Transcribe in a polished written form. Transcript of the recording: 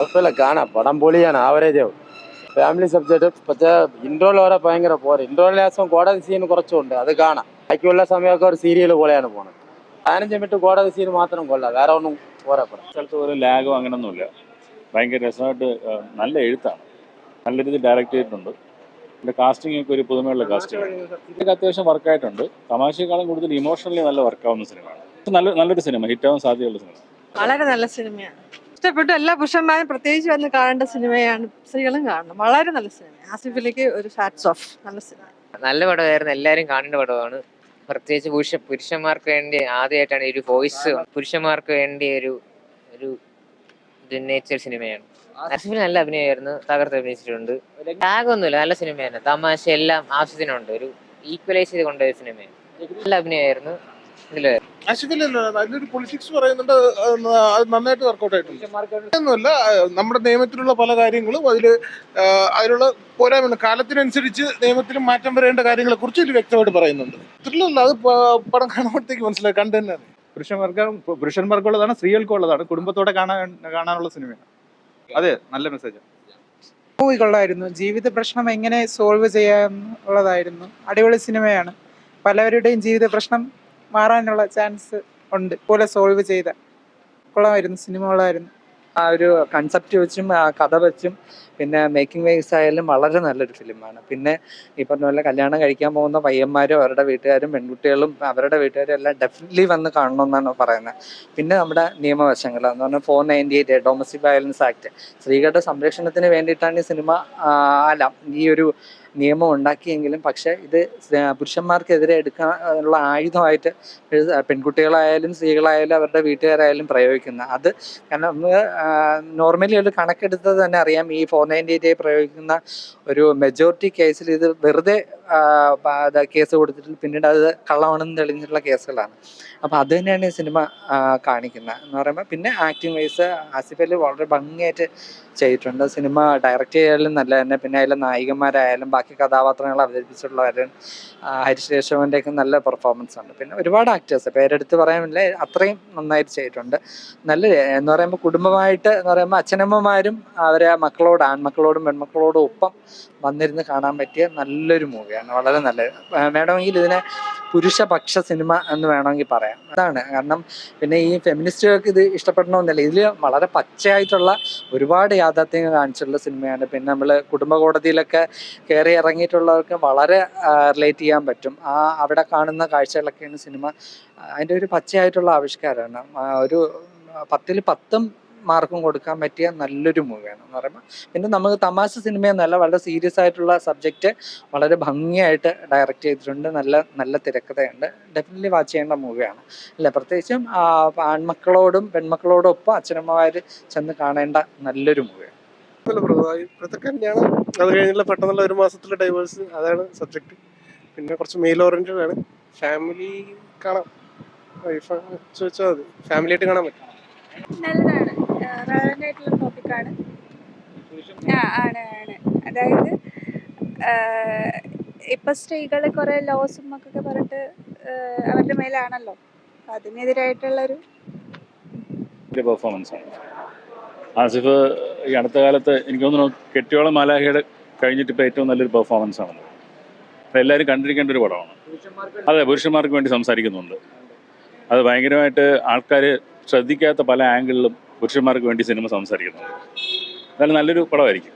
കുഴപ്പമില്ല, കാണാം. പടം പൊളിയാണ്, ആവറേജ് ആവും. Family subject. പക്ഷേ ഇൻട്രോയിൽ വരെ ഭയങ്കര പോരെ. ഇൻട്രോയിൽ ലാസം കോടതി സീൻ കുറച്ചുണ്ട്, അത് കാണാം. ബാക്കിയുള്ള സമയമൊക്കെ ഒരു സീരിയൽ പോലെയാണ് പോണത്. 15 മിനിറ്റ് കോടതി സീൻ മാത്രം കൊള്ളാം, വേറെ ഒന്നും പോരാ പടം. സ്ഥലത്ത് ഒരു ലാഗോ അങ്ങനൊന്നുമില്ല. ഭയങ്കര രസമായിട്ട് നല്ല എഴുത്താണ്, നല്ല രീതിയിൽ ഡയറക്റ്റ് ചെയ്തിട്ടുണ്ട്. പിന്നെ കാസ്റ്റിംഗ് ഒക്കെ ഒരു പുതുമയുള്ള കാസ്റ്റിംഗ്. ഇതൊക്കെ അത്യാവശ്യം വർക്കായിട്ടുണ്ട്. തമാശയെക്കാളും കൂടുതൽ ഇമോഷണലി നല്ല വർക്കാവുന്ന സിനിമയാണ്. നല്ലൊരു സിനിമ, ഹിറ്റാവാൻ സാധ്യതയുള്ള സിനിമ. വളരെ നല്ല സിനിമയാണ്, ഇഷ്ടപ്പെട്ടു. എല്ലാ പുരുഷന്മാരും പ്രത്യേകിച്ച് വന്ന് കാണേണ്ട സിനിമയാണ്, സ്ത്രീകളും കാണണം. വളരെ നല്ല സിനിമ. ആസിഫിലേക്ക് ഒരു ഹാറ്റ്സ് ഓഫ്. നല്ല സിനിമ, നല്ല പടമായിരുന്നു, എല്ലാവരും കാണേണ്ട പടമാണ്. പ്രത്യേകിച്ച് പുരുഷന്മാർക്ക് വേണ്ടി ആദ്യമായിട്ടാണ് ഒരു വോയിസ് പുരുഷന്മാർക്ക് വേണ്ടി ഒരു നേച്ചർ സിനിമയാണ്. ആസിഫിന് നല്ല അഭിനയമായിരുന്നു, തകർത്ത് അഭിനയിച്ചിട്ടുണ്ട്. ടാഗൊന്നുമില്ല, നല്ല സിനിമയാണ്. തമാശ എല്ലാം ആവശ്യത്തിനുണ്ട്, ഒരു ഈക്വലൈസ് ചെയ്ത് കൊണ്ടുപോയ സിനിമയാണ്. നല്ല അഭിനയമായിരുന്നു. അതിലൊരു പൊളിറ്റിക്സ് പറയുന്നുണ്ട്, അത് നന്നായിട്ട് വർക്കൗട്ട് ആയിട്ടുണ്ട്. ഒന്നുമല്ല, നമ്മുടെ നിയമത്തിലുള്ള പല കാര്യങ്ങളും അതിലുള്ള പോരായ്മ കാലത്തിനനുസരിച്ച് നിയമത്തിലും മാറ്റം വരേണ്ട കാര്യങ്ങളെ കുറിച്ച് ഇതിൽ വ്യക്തമായിട്ട് പറയുന്നുണ്ട്. ത്രില്ലല്ല, അത് പടം കാണുമ്പോഴത്തേക്ക് മനസ്സിലായി, കണ്ടു തന്നെയാണ്. പുരുഷന്മാർക്കുള്ളതാണ്, സ്ത്രീകൾക്കുള്ളതാണ്, കുടുംബത്തോടെ കാണാനുള്ള സിനിമയാണ്. അതെ, നല്ല മെസ്സേജ്. മൂവി കൊള്ളായിരുന്നു. ജീവിത പ്രശ്നം എങ്ങനെ സോൾവ് ചെയ്യാന്നുള്ളതായിരുന്നു. അടിപൊളി സിനിമയാണ്. പലവരുടെയും ജീവിത പ്രശ്നം മാറാനുള്ള ചാൻസ് ഉണ്ട് പോലെ സോൾവ് ചെയ്ത കൊള്ളാമായിരുന്നു. സിനിമ കൊള്ളായിരുന്നു. ആ ഒരു കൺസെപ്റ്റ് വെച്ചും ആ കഥ വെച്ചും പിന്നെ മേക്കിംഗ് വൈസ് ആയാലും വളരെ നല്ലൊരു ഫിലിമാണ്. പിന്നെ ഈ പറഞ്ഞ പോലെ കല്യാണം കഴിക്കാൻ പോകുന്ന പയ്യന്മാരും അവരുടെ വീട്ടുകാരും പെൺകുട്ടികളും അവരുടെ വീട്ടുകാരും എല്ലാം ഡെഫിനറ്റ്ലി വന്ന് കാണണമെന്നാണ് പറയുന്നത്. പിന്നെ നമ്മുടെ നിയമവശങ്ങൾ എന്ന് പറഞ്ഞാൽ 498 ഡൊമസ്റ്റിക് വയലൻസ് ആക്ട്, സ്ത്രീകളുടെ സംരക്ഷണത്തിന് വേണ്ടിയിട്ടാണ് ഈ സിനിമ അല്ല ഈ ഒരു നിയമം ഉണ്ടാക്കിയെങ്കിലും പക്ഷേ ഇത് പുരുഷന്മാർക്കെതിരെ എടുക്കാനുള്ള ആയുധമായിട്ട് പെൺകുട്ടികളായാലും സ്ത്രീകളായാലും അവരുടെ വീട്ടുകാരായാലും പ്രയോഗിക്കുന്നത്. അത് കാരണം നമ്മൾ നോർമലി ഒരു കണക്കെടുത്തത് തന്നെ അറിയാം, ഈ 498 പ്രയോഗിക്കുന്ന ഒരു മെജോറിറ്റി കേസിൽ ഇത് വെറുതെ കേസ് കൊടുത്തിട്ട് പിന്നീട് അത് കള്ളമാണെന്ന് തെളിഞ്ഞിട്ടുള്ള കേസുകളാണ്. അപ്പം അത് തന്നെയാണ് ഈ സിനിമ കാണിക്കുന്നത് എന്ന് പറയുമ്പോൾ. പിന്നെ ആക്ടിങ് വൈസ് ആസിഫ് അലി വളരെ ഭംഗിയായിട്ട് ചെയ്തിട്ടുണ്ട്. സിനിമ ഡയറക്റ്റ് ചെയ്യാലും നല്ല തന്നെ. പിന്നെ അതിലെ നായികന്മാരായാലും ബാക്കി കഥാപാത്രങ്ങൾ അവതരിപ്പിച്ചിട്ടുള്ളവരും ഹരിഷ് കേശവൻ്റെയൊക്കെ നല്ല പെർഫോമൻസ് ഉണ്ട്. പിന്നെ ഒരുപാട് ആക്ടേഴ്സ് പേരെടുത്ത് പറയാനില്ല, അത്രയും നന്നായിട്ട് ചെയ്തിട്ടുണ്ട്. നല്ല എന്ന് പറയുമ്പോൾ കുടുംബമായിട്ട് എന്ന് പറയുമ്പോൾ അച്ഛനമ്മമാരും അവരെ ആൺമക്കളോടും പെൺമക്കളോടും ഒപ്പം വന്നിരുന്ന് കാണാൻ പറ്റിയ നല്ലൊരു മൂവിയാണ്. വളരെ നല്ലത്. വേണമെങ്കിൽ ഇതിനെ പുരുഷപക്ഷ സിനിമ എന്ന് വേണമെങ്കിൽ പറയാം. അതാണ് കാരണം. പിന്നെ ഈ ഫെമിനിസ്റ്റുകൾക്ക് ഇത് ഇഷ്ടപ്പെടണമെന്നില്ല, ഇതിൽ വളരെ പച്ചയായിട്ടുള്ള ഒരുപാട് യാഥാർത്ഥ്യങ്ങൾ കാണിച്ചിട്ടുള്ള സിനിമയാണ്. പിന്നെ നമ്മൾ കുടുംബ കോടതിയിലൊക്കെ കയറി ഇറങ്ങിയിട്ടുള്ളവർക്ക് വളരെ റിലേറ്റ് ചെയ്യാൻ പറ്റും. അവിടെ കാണുന്ന കാഴ്ചകളൊക്കെയാണ് സിനിമ. അതിൻ്റെ ഒരു പച്ചയായിട്ടുള്ള ആവിഷ്കാരമാണ്. ഒരു 10ൽ 10 മാർക്കും കൊടുക്കാൻ പറ്റിയ നല്ലൊരു മൂവിയാണ് എന്ന് പറയുമ്പോൾ. പിന്നെ നമുക്ക് തമാശ സിനിമയെന്നല്ല, വളരെ സീരിയസ് ആയിട്ടുള്ള സബ്ജക്റ്റ് വളരെ ഭംഗിയായിട്ട് ഡയറക്റ്റ് ചെയ്തിട്ടുണ്ട്. നല്ല തിരക്കഥയുണ്ട്. ഡെഫിനറ്റ്ലി വാച്ച് ചെയ്യേണ്ട മൂവിയാണ്. അല്ല, പ്രത്യേകിച്ചും ആൺമക്കളോടും പെൺമക്കളോടും ഒപ്പം അച്ഛനമ്മമാർ ചെന്ന് കാണേണ്ട നല്ലൊരു മൂവിയാണ്. ഇപ്പോഴത്തെ കല്യാണം, അത് കഴിഞ്ഞുള്ള പെട്ടെന്നുള്ള 1 മാസത്തിലെ ഡൈവേഴ്സ്, അതാണ് സബ്ജക്റ്റ്. പിന്നെ കുറച്ച് മെയിൽ ഓറിയന്റഡ് ആണ്. ഫാമിലി കാണാം, വൈഫ് ചോദിച്ചാൽ മതി, ഫാമിലി ആയിട്ട് കാണാൻ പറ്റും. നല്ലതാണ്, റെലവൻ്റ് ആയിട്ടുള്ള ടോപ്പിക്കാണ്. ആണ്. അതായത് ഇപ്പം സ്ത്രീകൾ കുറേ ലോസും ഒക്കെ പറഞ്ഞിട്ട് അവരുടെ മേലാണല്ലോ, അതിനെതിരായിട്ടുള്ളൊരു പെർഫോമൻസ് ആണ്. ആസിഫ് ഈ അടുത്ത കാലത്ത് എനിക്ക് തോന്നുന്നു കെട്ടിയോളം മാലാഖയുടെ കഴിഞ്ഞിട്ട് ഇപ്പോൾ ഏറ്റവും നല്ലൊരു പെർഫോമൻസ് ആണ്. അപ്പോൾ എല്ലാവരും കണ്ടിരിക്കേണ്ട ഒരു പടമാണ്. അതെ, പുരുഷന്മാർക്ക് വേണ്ടി സംസാരിക്കുന്നുണ്ട്. അത് ഭയങ്കരമായിട്ട് ആൾക്കാർ ശ്രദ്ധിക്കാത്ത പല ആംഗിളിലും പുരുഷന്മാർക്ക് വേണ്ടി സിനിമ സംസാരിക്കുന്നുണ്ട്. എന്നാലും നല്ലൊരു പടമായിരിക്കും.